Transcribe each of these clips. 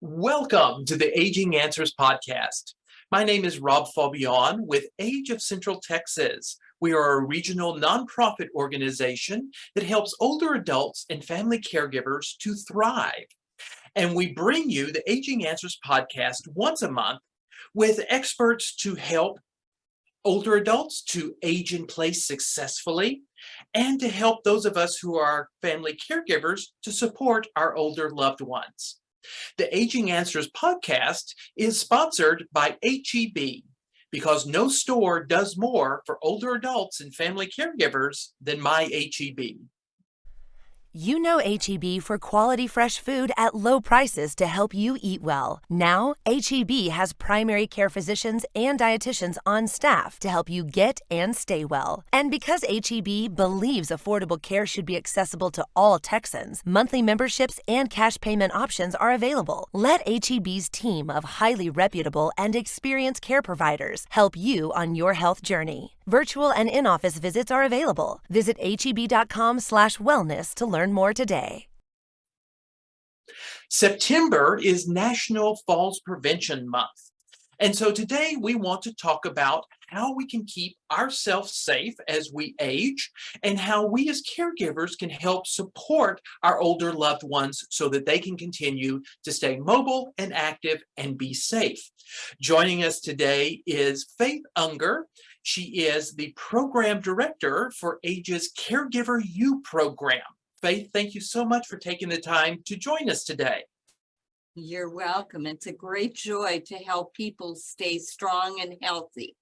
Welcome to the Aging Answers podcast. My name is Rob Fabian with Age of Central Texas. We are a regional nonprofit organization that helps older adults and family caregivers to thrive. And we bring you the Aging Answers podcast once a month with experts to help older adults to age in place successfully and to help those of us who are family caregivers to support our older loved ones. The Aging Answers podcast is sponsored by HEB because no store does more for older adults and family caregivers than my HEB. You know HEB for quality fresh food at low prices to help you eat well. Now, HEB has primary care physicians and dietitians on staff to help you get and stay well. And because HEB believes affordable care should be accessible to all Texans, monthly memberships and cash payment options are available. Let HEB's team of highly reputable and experienced care providers help you on your health journey. Virtual and in-office visits are available. Visit heb.com/wellness to learn more today. September is National Falls Prevention Month. And so today we want to talk about how we can keep ourselves safe as we age and how we as caregivers can help support our older loved ones so that they can continue to stay mobile and active and be safe. Joining us today is Faith Unger. She is the program director for AGE's Caregiver U program. Faith, thank you so much for taking the time to join us today. You're welcome. It's a great joy to help people stay strong and healthy.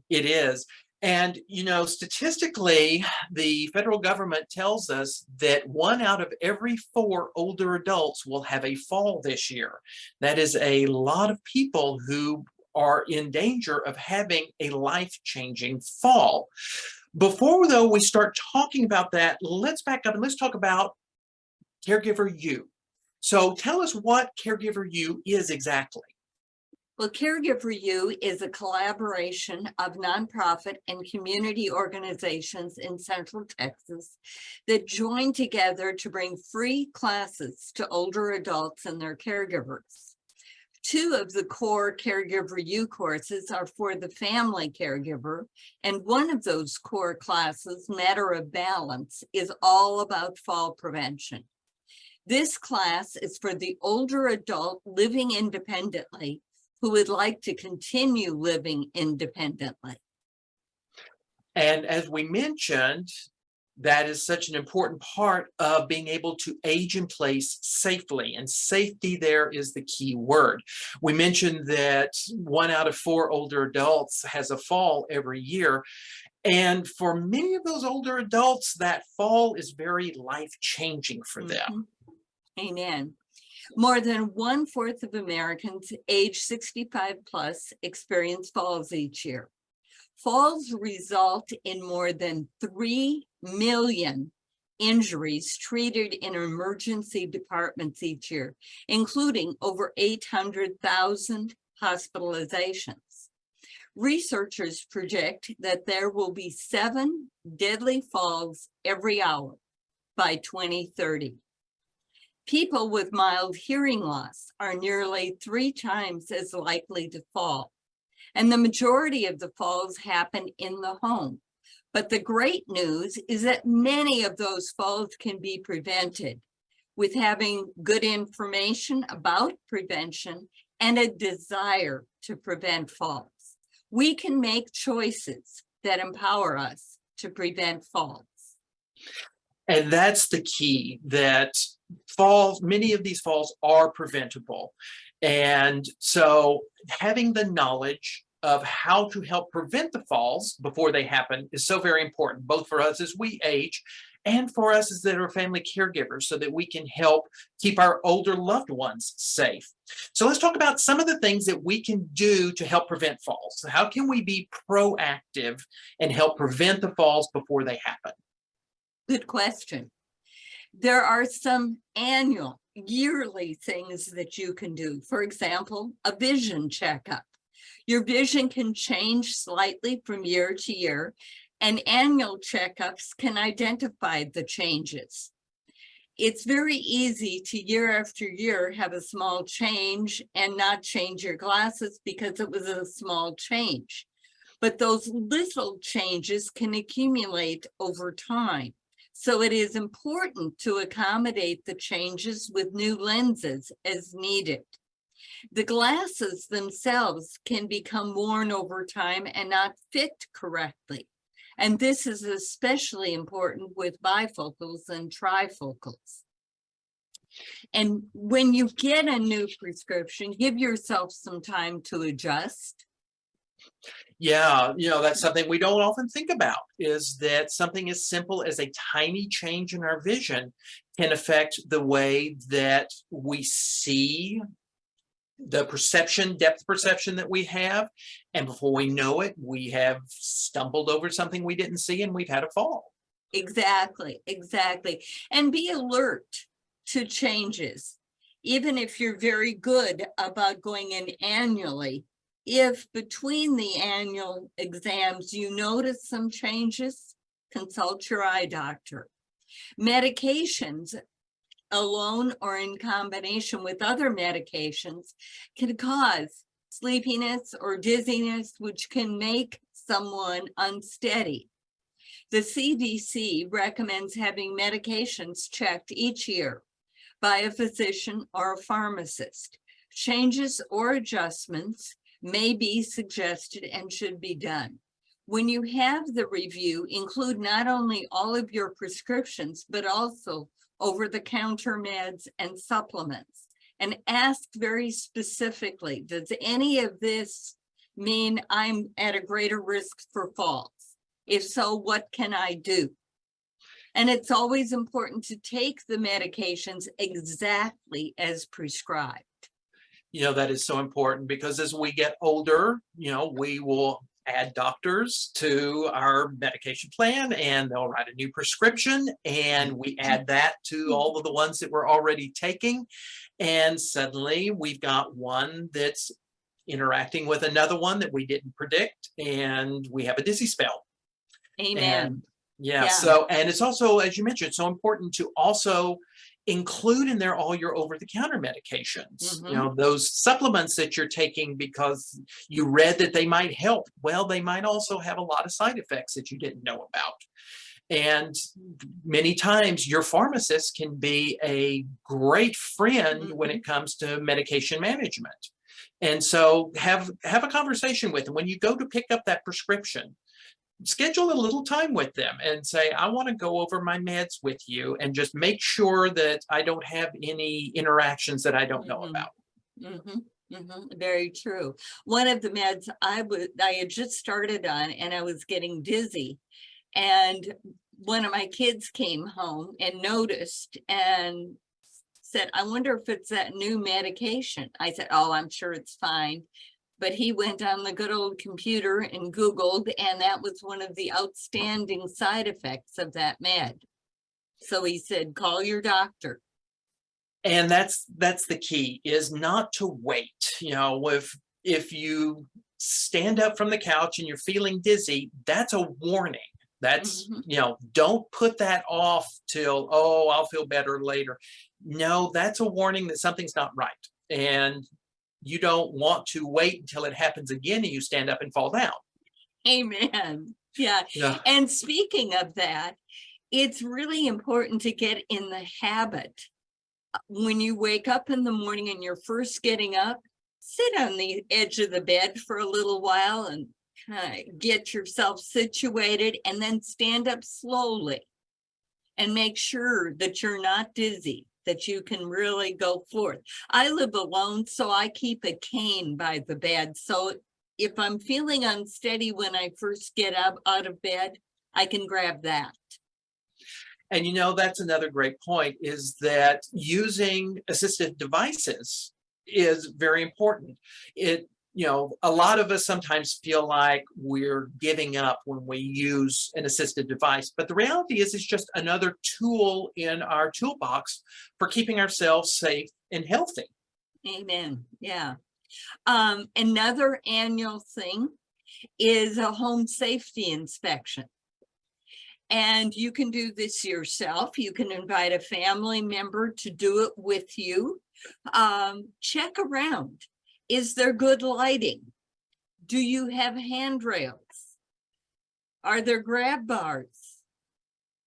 It is. And, statistically, the federal government tells us that 1 out of every 4 older adults will have a fall this year. That is a lot of people who are in danger of having a life-changing fall. Before, though, we start talking about that, let's back up and let's talk about Caregiver U. So tell us what Caregiver U is exactly. Well, Caregiver U is a collaboration of nonprofit and community organizations in Central Texas that join together to bring free classes to older adults and their caregivers. 2 of the core Caregiver U courses are for the family caregiver, and one of those core classes, Matter of Balance, is all about fall prevention. This class is for the older adult living independently who would like to continue living independently. And as we mentioned, that is such an important part of being able to age in place safely, and safety there is the key word. We mentioned that 1 out of 4 older adults has a fall every year. And for many of those older adults, that fall is very life-changing for them. Amen. More than 1/4 of Americans age 65 plus experience falls each year. Falls result in more than 3 million injuries treated in emergency departments each year, including over 800,000 hospitalizations. Researchers project that there will be 7 deadly falls every hour by 2030. People with mild hearing loss are nearly 3 times as likely to fall, and the majority of the falls happen in the home. But the great news is that many of those falls can be prevented with having good information about prevention and a desire to prevent falls. We can make choices that empower us to prevent falls. And that's the key, that many of these falls are preventable. And so having the knowledge of how to help prevent the falls before they happen is so very important, both for us as we age and for us as that are family caregivers, so that we can help keep our older loved ones safe. So let's talk about some of the things that we can do to help prevent falls. So how can we be proactive and help prevent the falls before they happen? Good question. There are some yearly things that you can do. For example, a vision checkup. Your vision can change slightly from year to year, and annual checkups can identify the changes. it's very easy to year after year have a small change and not change your glasses because it was a small change. But those little changes can accumulate over time. So it is important to accommodate the changes with new lenses as needed. The glasses themselves can become worn over time and not fit correctly. And this is especially important with bifocals and trifocals. And when you get a new prescription, give yourself some time to adjust. Yeah, that's something we don't often think about, is that something as simple as a tiny change in our vision can affect the way that we see the depth perception that we have. And before we know it, we have stumbled over something we didn't see and we've had a fall. Exactly. And be alert to changes. Even if you're very good about going in annually, if between the annual exams you notice some changes, consult your eye doctor. Medications alone or in combination with other medications can cause sleepiness or dizziness, which can make someone unsteady. The CDC recommends having medications checked each year by a physician or a pharmacist. Changes or adjustments may be suggested and should be done. When you have the review, include not only all of your prescriptions, but also over-the-counter meds and supplements, and ask very specifically, does any of this mean I'm at a greater risk for falls? If so, what can I do? And it's always important to take the medications exactly as prescribed. That is so important, because as we get older, we will add doctors to our medication plan and they'll write a new prescription, and we add that to all of the ones that we're already taking. And suddenly we've got one that's interacting with another one that we didn't predict, and we have a dizzy spell. Amen. And and it's also, as you mentioned, so important to also include in there all your over-the-counter medications, those supplements that you're taking because you read that they might help. Well, they might also have a lot of side effects that you didn't know about. And many times your pharmacist can be a great friend when it comes to medication management. And so have a conversation with them. When you go to pick up that prescription, schedule a little time with them and say, I want to go over my meds with you and just make sure that I don't have any interactions that I don't know about. Very true. One of the meds I had just started on, and I was getting dizzy, and one of my kids came home and noticed and said, I wonder if it's that new medication. I said, oh, I'm sure it's fine. But he went on the good old computer and Googled, and that was one of the outstanding side effects of that med. So he said, call your doctor. And that's the key, is not to wait. If you stand up from the couch and you're feeling dizzy, that's a warning. That's, don't put that off till, oh, I'll feel better later. No, that's a warning that something's not right. And you don't want to wait until it happens again and you stand up and fall down. Amen. Yeah. And speaking of that, it's really important to get in the habit. When you wake up in the morning and you're first getting up, sit on the edge of the bed for a little while and kind of get yourself situated, and then stand up slowly and make sure that you're not dizzy, that you can really go forth. I live alone, so I keep a cane by the bed. So if I'm feeling unsteady when I first get up out of bed, I can grab that. And that's another great point, is that using assistive devices is very important. A lot of us sometimes feel like we're giving up when we use an assistive device, but the reality is it's just another tool in our toolbox for keeping ourselves safe and healthy. Amen. Yeah. Another annual thing is a home safety inspection. And you can do this yourself. You can invite a family member to do it with you. Check around. Is there good lighting? Do you have handrails? Are there grab bars?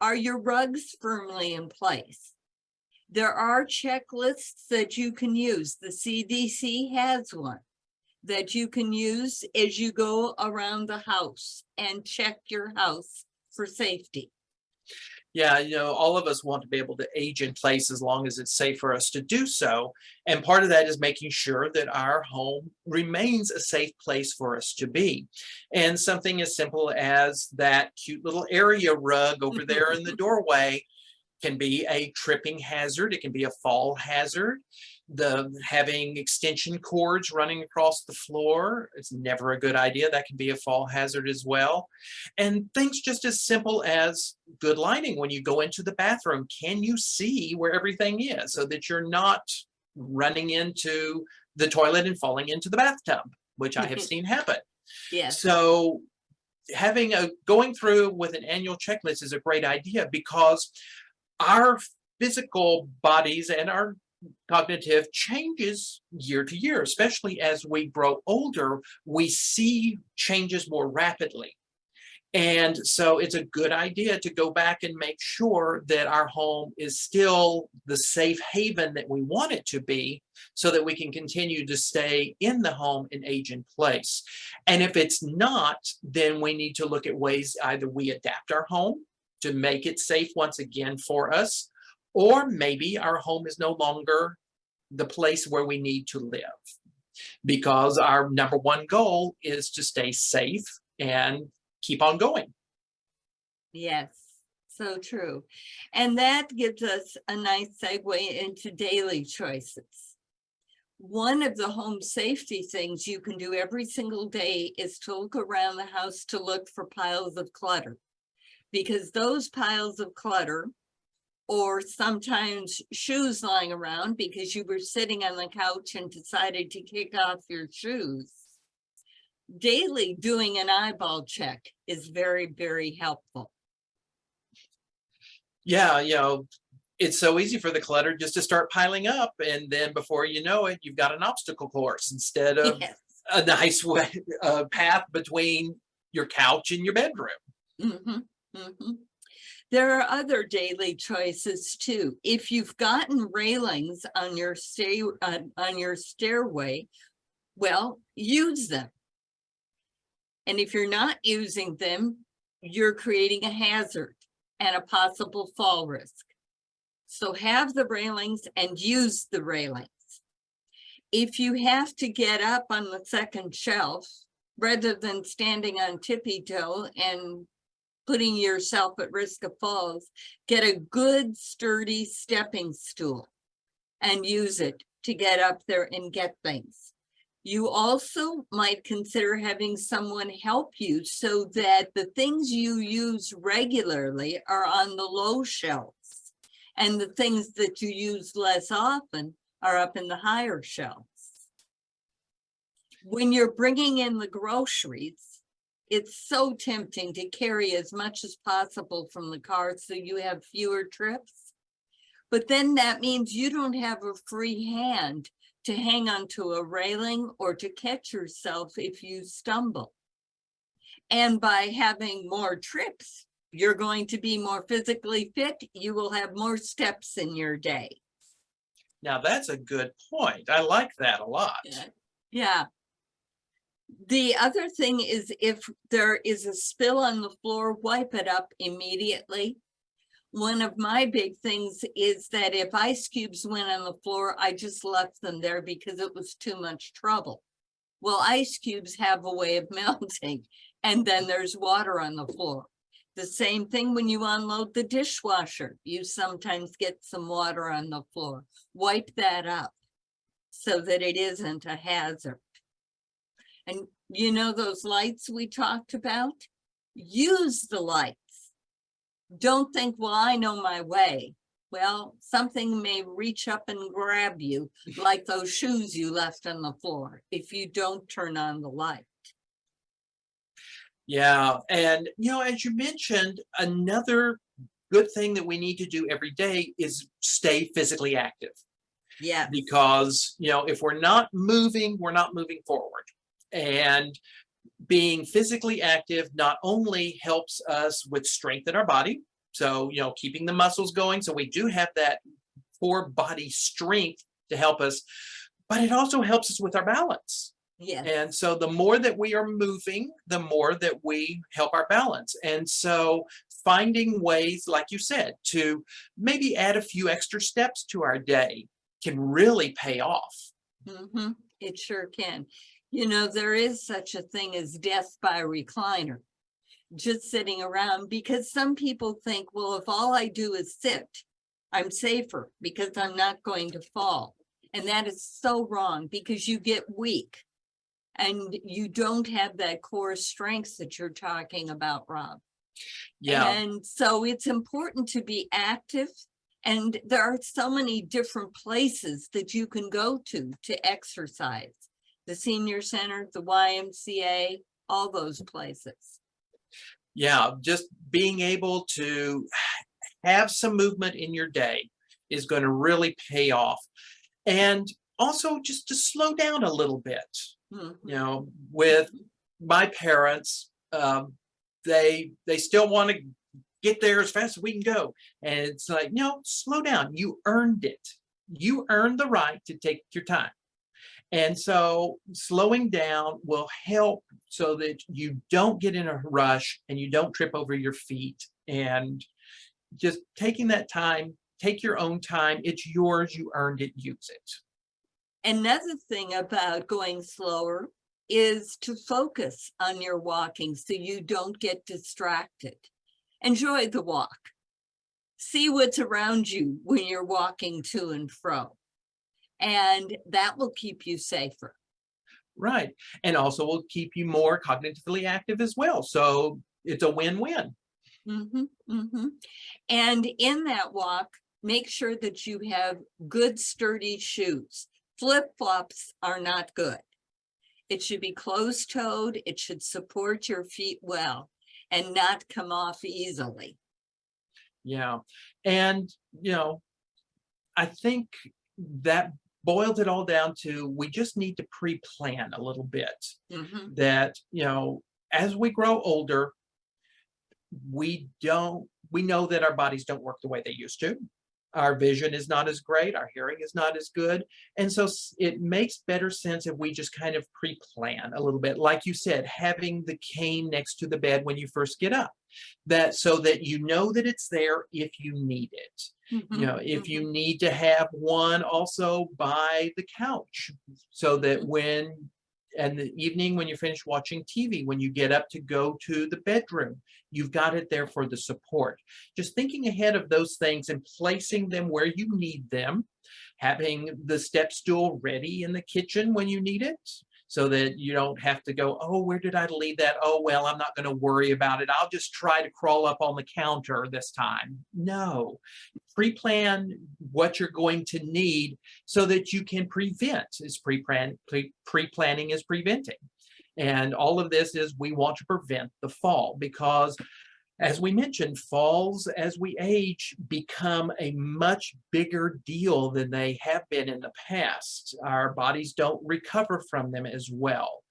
Are your rugs firmly in place? There are checklists that you can use. The CDC has one that you can use as you go around the house and check your house for safety. Yeah, all of us want to be able to age in place as long as it's safe for us to do so. And part of that is making sure that our home remains a safe place for us to be. And something as simple as that cute little area rug over there in the doorway can be a tripping hazard. It can be a fall hazard. Having extension cords running across the floor, it's never a good idea. That can be a fall hazard as well. And things just as simple as good lighting. When you go into the bathroom, can you see where everything is so that you're not running into the toilet and falling into the bathtub, which I have seen happen. Yes. So going through with an annual checklist is a great idea, because our physical bodies and our cognitive changes year to year, especially as we grow older. We see changes more rapidly. And so it's a good idea to go back and make sure that our home is still the safe haven that we want it to be, so that we can continue to stay in the home and age in place. And if it's not, then we need to look at ways either we adapt our home to make it safe once again for us, or maybe our home is no longer the place where we need to live, because our number one goal is to stay safe and keep on going. Yes, so true. And that gives us a nice segue into daily choices. One of the home safety things you can do every single day is to look around the house to look for piles of clutter, because those piles of clutter, or sometimes shoes lying around because you were sitting on the couch and decided to kick off your shoes. Daily doing an eyeball check is very, very helpful. Yeah, it's so easy for the clutter just to start piling up, and then before you know it, you've got an obstacle course instead of Yes. a nice path between your couch and your bedroom. Mhm, mhm. There are other daily choices too. If you've gotten railings on your stairway, well, use them. And if you're not using them, you're creating a hazard and a possible fall risk. So have the railings and use the railings. If you have to get up on the second shelf, rather than standing on tippy toe and putting yourself at risk of falls, get a good sturdy stepping stool and use it to get up there and get things. You also might consider having someone help you so that the things you use regularly are on the low shelves, and the things that you use less often are up in the higher shelves. When you're bringing in the groceries, it's so tempting to carry as much as possible from the car so you have fewer trips. But then that means you don't have a free hand to hang onto a railing or to catch yourself if you stumble. And by having more trips, you're going to be more physically fit. You will have more steps in your day. Now that's a good point. I like that a lot. Yeah. The other thing is, if there is a spill on the floor, wipe it up immediately. One of my big things is that if ice cubes went on the floor, I just left them there because it was too much trouble. Well, ice cubes have a way of melting, and then there's water on the floor. The same thing when you unload the dishwasher. You sometimes get some water on the floor. Wipe that up so that it isn't a hazard. And you know those lights we talked about? Use the lights. Don't think, well, I know my way. Well, something may reach up and grab you, like those shoes you left on the floor, if you don't turn on the light. Yeah. And, as you mentioned, another good thing that we need to do every day is stay physically active Yes, because, if we're not moving, we're not moving forward. And being physically active not only helps us with strength in our body, so, keeping the muscles going, so we do have that core body strength to help us, but it also helps us with our balance. yes. And so the more that we are moving, the more that we help our balance. And so finding ways, like you said, to maybe add a few extra steps to our day can really pay off. It sure can. There is such a thing as death by recliner, just sitting around, because some people think, well, if all I do is sit, I'm safer because I'm not going to fall. And that is so wrong, because you get weak and you don't have that core strength that you're talking about, Rob. Yeah. And so it's important to be active. And there are so many different places that you can go to exercise. The senior center, the YMCA, all those places. Yeah. Just being able to have some movement in your day is going to really pay off. And also just to slow down a little bit. With my parents, they still want to get there as fast as we can go. And it's like, no, slow down. You earned it. You earned the right to take your time. And so slowing down will help so that you don't get in a rush and you don't trip over your feet. And just taking that time, take your own time. It's yours. You earned it. Use it. Another thing about going slower is to focus on your walking so you don't get distracted. Enjoy the walk. See what's around you when you're walking to and fro. And that will keep you safer. Right. And also will keep you more cognitively active as well. So it's a win-win. And in that walk, make sure that you have good, sturdy shoes. Flip-flops are not good. It should be closed-toed. It should support your feet well and not come off easily. Yeah. And, I think that boils it all down to we just need to pre-plan a little bit. That, as we grow older, we know that our bodies don't work the way they used to. Our vision is not as great, our hearing is not as good. And so it makes better sense if we just kind of pre-plan a little bit. Like you said, having the cane next to the bed when you first get up, that so that you know that it's there if you need it. If you need to have one also by the couch, so that in the evening when you're finished watching TV, when you get up to go to the bedroom, you've got it there for the support. Just thinking ahead of those things and placing them where you need them, having the step stool ready in the kitchen when you need it, so that you don't have to go, oh, where did I leave that? Oh, well, I'm not going to worry about it. I'll just try to crawl up on the counter this time. No, pre-plan what you're going to need so that you can prevent. Pre-planning is preventing. And all of this is we want to prevent the fall because, as we mentioned, falls as we age become a much bigger deal than they have been in the past. Our bodies don't recover from them as well.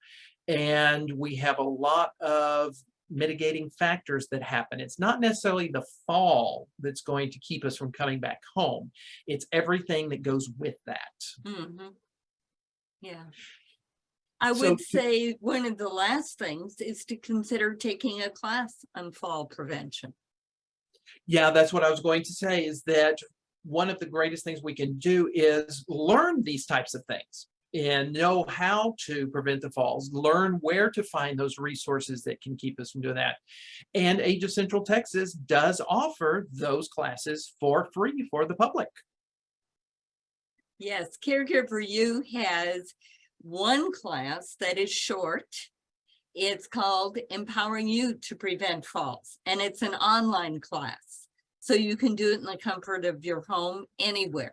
And we have a lot of mitigating factors that happen. It's not necessarily the fall that's going to keep us from coming back home. It's everything that goes with that. Yeah. I would say one of the last things is to consider taking a class on fall prevention. Yeah, that's what I was going to say, is that one of the greatest things we can do is learn these types of things and know how to prevent the falls, learn where to find those resources that can keep us from doing that. And Age of Central Texas does offer those classes for free for the public. Yes, Caregiver U has one class that is short. It's called Empowering You to Prevent Falls, and it's an online class. So you can do it in the comfort of your home anywhere.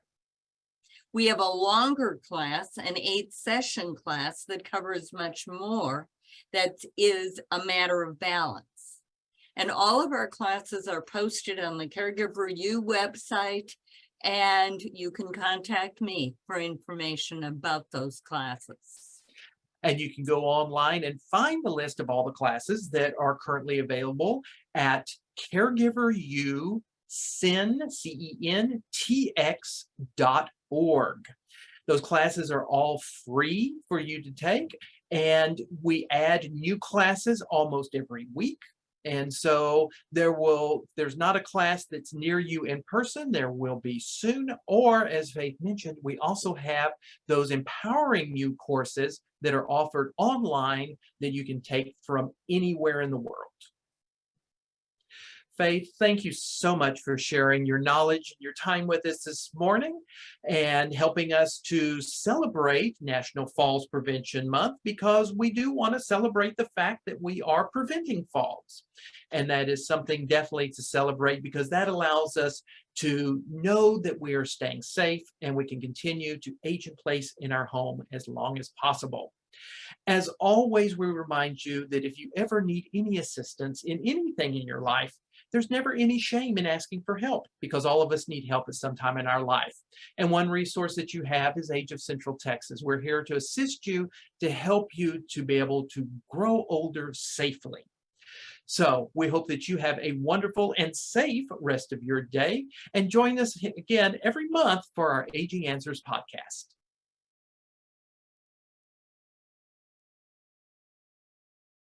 We have a longer class, an 8-session class that covers much more. That is a matter of balance. And all of our classes are posted on the Caregiver U website, and you can contact me for information about those classes. And you can go online and find the list of all the classes that are currently available at caregiverU.org. Those classes are all free for you to take, and we add new classes almost every week. And so there's not a class that's near you in person. There will be soon. Or as Faith mentioned, we also have those empowering you courses that are offered online that you can take from anywhere in the world. Faith, thank you so much for sharing your knowledge and your time with us this morning and helping us to celebrate National Falls Prevention Month, because we do want to celebrate the fact that we are preventing falls. And that is something definitely to celebrate, because that allows us to know that we are staying safe and we can continue to age in place in our home as long as possible. As always, we remind you that if you ever need any assistance in anything in your life, there's never any shame in asking for help, because all of us need help at some time in our life. And one resource that you have is Age of Central Texas. We're here to assist you, to help you to be able to grow older safely. So we hope that you have a wonderful and safe rest of your day, and join us again every month for our Aging Answers podcast.